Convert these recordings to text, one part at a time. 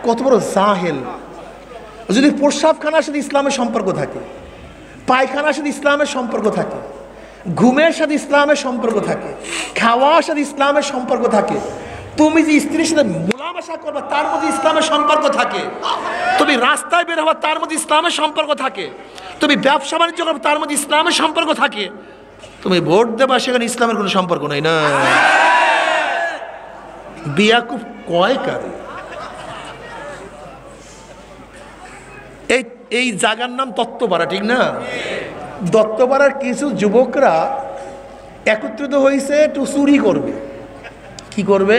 কত বড় জাহেল। যদি প্রস্রাবখানার সাথে ইসলামের সম্পর্ক থাকে, পায়খানার সাথে ইসলামের সম্পর্ক থাকে, ঘুমের সাথে ইসলামের সম্পর্ক থাকে, খাওয়ার সাথে ইসলামের সম্পর্ক থাকে, তুমি যে স্ত্রীর সাথে মোলামেশা করবে তার মধ্যে ইসলামের সম্পর্ক থাকে, তুমি রাস্তায় বের হবা তার মধ্যে ইসলামের সম্পর্ক থাকে, তুমি ব্যবসা বাণিজ্য করবে তার মধ্যে ইসলামের সম্পর্ক থাকে, তুমি ভোট দেবা সেখানে ইসলামের কোনো সম্পর্ক নাই না। বিয়াকুব কয় কারে? এই জায়গার নাম দত্তপাড়া, ঠিক না? দত্তপাড়ার কিছু যুবকরা একত্রিত হয়েছে একটু চুরি করবে। কি করবে?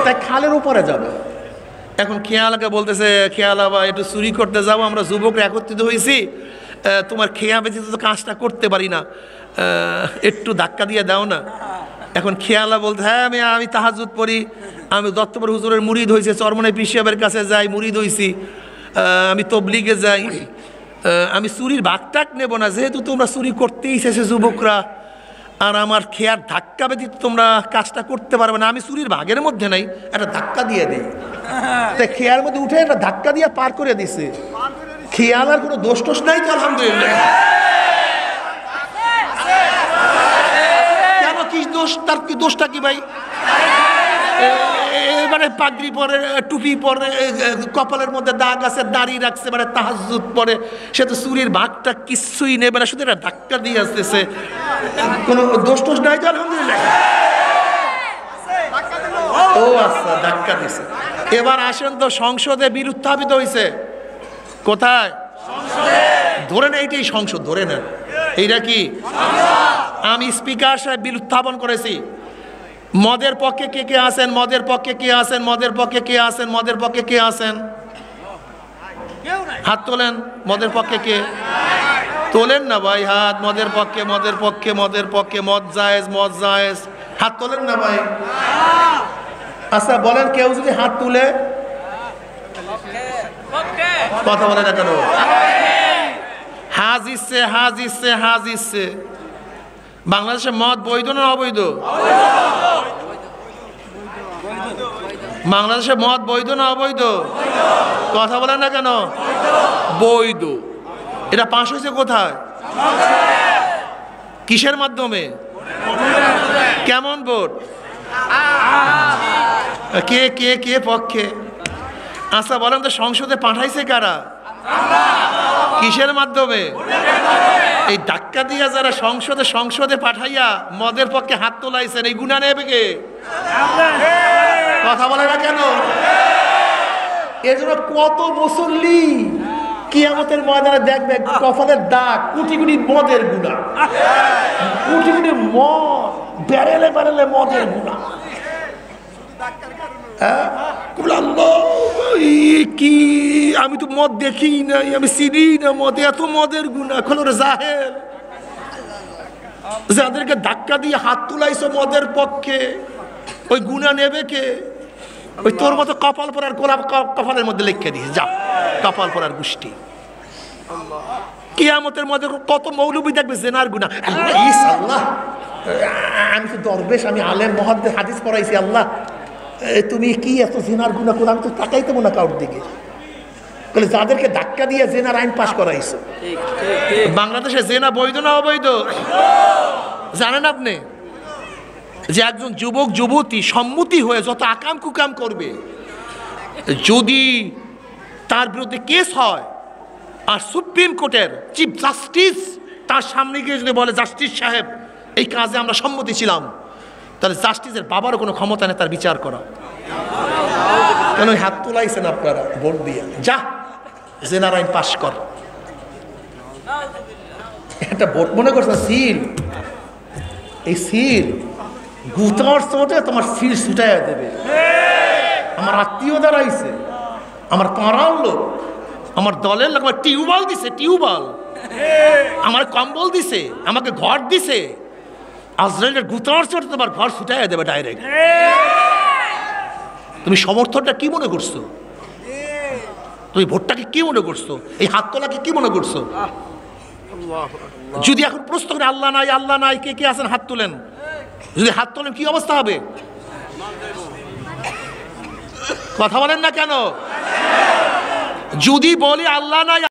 তাই খালের উপরে যাবে। এখন খেয়ালাকে বলতেছে, খেয়ালা বা একটু চুরি করতে যাবো, আমরা যুবকরা একত্রিত হয়েছি, তোমার খেয়া ব্যতীত তো কাজটা করতে পারি না, একটু ধাক্কা দিয়ে দাও না। এখন খেয়ালা বলতে, হ্যাঁ আমি তাহাজ্জুদ পড়ি, আমি দত্তপাড়া হুজুরের মুরিদ হয়েছে, চরমনাই পীর সাহেবের কাছে যাই, মুরিদ হয়েছি, আমি তবলিগে যাই, আমি চুরির ভাগটাক নেব না, যেহেতু তোমরা চুরি করতেই এসেছে যুবকরা, আর আমার খেয়ার ধাক্কা ব্যতীত তোমরা কাজটা করতে পারবে না, আমি চুরির ভাগের মধ্যে নাই, একটা ধাক্কা দিয়ে দিই। তাই খেয়ার মধ্যে উঠে একটা ধাক্কা দিয়ে পার করে দিছে। খেয়াল আর কোনো দোষ টোষ নাই তো, আলহামদুলিল্লাহ। কেন কি দোষ? তার কি দোষটা কি ভাই? মানে পাগড়ি পরে, টুপি পরে, কপালের মধ্যে দাগ আছে, দাড়ি রাখছে, মানে তাহাজ্জুদ পরে, সে তো চুরির ভাগটা কিছুই নেবে না, শুধু একটা ধাক্কা দিয়ে আসতেছে, কোনো দোষ টোষ নাই তো, আলহামদুলিল্লাহ। ও আচ্ছা, ধাক্কা দিছে। এবার আসেন তো, সংসদে বিল উত্থাপিত হয়েছে। কোথায়? ধরে নেন এইটাই সংসদ, ধরে নেন এইটা কি? আমি স্পিকার সাহেব বিল উত্থাপন করেছি। মদের পক্ষে কে কে আছেন? মদের পক্ষে কে আছেন? মদের পক্ষে কে আছেন? মদের পক্ষে কে আছেন? হাত তোলেন। মদের পক্ষে কে? তোলেন না ভাই হাত। মদের পক্ষে, মদের পক্ষে, মদের পক্ষে, মদ জায়েজ, মদ জায়েজ, হাত তোলেন না ভাই। আচ্ছা বলেন, কেউ যদি হাত তুলে, কথা বলে না কেন? হাজ ইচ্ছে, হাজ ইচ্ছে, হাজ ইচ্ছে। বাংলাদেশে মদ বৈধ না অবৈধ? বাংলাদেশে মদ বৈধ না অবৈধ? কথা বলেন না কেন? বৈধ। এটা পাশ হয়েছে কোথায়? কিসের মাধ্যমে? কেমন ভোট? কে কে কে পক্ষে? আচ্ছা বলেন তো, সংসদে পাঠাইছে কারা? কিসের মাধ্যমে? এই ধাক্কা দিয়া যারা সংসদে পাঠাইয়া মদের পক্ষে হাত তোলাইছেন, এই গুনাহ নেবে কে? কথা বলে না কেন? এর জন্য কত মুসল্লি কিয়ামতের ময়দানে দেখবে কপালের দাগ, কোটি কোটি মদের গুনাহ, কোটি কোটি মদ, ব্যারেলে ব্যারেলে মদের গুনাহ। কি আমি তো মদ দেখি নাই, আমি চিনি না মদ, এত মদের গুনাহ। খোলরে জাহেল, যাদেরকে ধাক্কা দিয়ে হাত তুলাইছো মদের পক্ষে, ওই গুনাহ নেবে কে? ওই তোর মতো কপাল পরার গোলাপ কপালের মধ্যে লিখে দিয়েছে, যা কপাল পরার গোষ্ঠী। কিয়ামতের মধ্যে কত মৌলবী দেখবে জেনার গুনাহ। আল্লাহ, আমি তো দরবেশ, আমি আলেম মুহাদ্দিস হাদিস পড়াইছি, আল্লাহ তুমি কি এত জেনার গুনাহ করো? আমি তো তাকাইতে মনে কাউর দিকে। বলে যাদেরকে ধাক্কা দিয়ে জেনার আইন পাশ করাইছো। বাংলাদেশে জেনা বৈধ না অবৈধ জানেন আপনি? যে একজন যুবক যুবতী সম্মতি হয়ে যত আকাম কুকাম করবে, যদি তার বিরুদ্ধে কেস হয় আর সুপ্রিম কোর্টের চিফ জাস্টিস তার সামনে গিয়ে যদি বলে, জাস্টিস সাহেব এই কাজে আমরা সম্মতি ছিলাম, তাহলে জাস্টিসের বাবারও কোনো ক্ষমতা নেই তার বিচার করা। কেন হাত তোলাইছেন আপনারা ভোট দিয়ে? যা জেনার আইন পাশ কর। একটা ভোট মনে করছে সিল, এই সিল গুতার চোটে তোমার সিল ছুটাইয়া দেবে। আমার আত্মীয় দাঁড়াইছে, আমার পাড়ার লোক, আমার দলের লোক, আমার টিউবওয়েল দিছে, টিউবওয়েল আমার কম্বল দিছে, আমাকে ঘর দিছে। আজরাইলের গুতার চোটে তোমার ঘর ছুটাইয়া দেবে ডাইরেক্ট। তুমি সমর্থনটা কি মনে করছো? তুমি ভোটটাকে কি মনে করছো? এই হাত তোলাকে কি মনে করছো? যদি এখন প্রশ্ন করে আল্লাহ নাই, আল্লাহ নাই, কে কে আছেন হাত তোলেন, যদি হাত তোলেন কি অবস্থা হবে? কথা বলেন না কেন? যদি বলে আল্লাহ নাই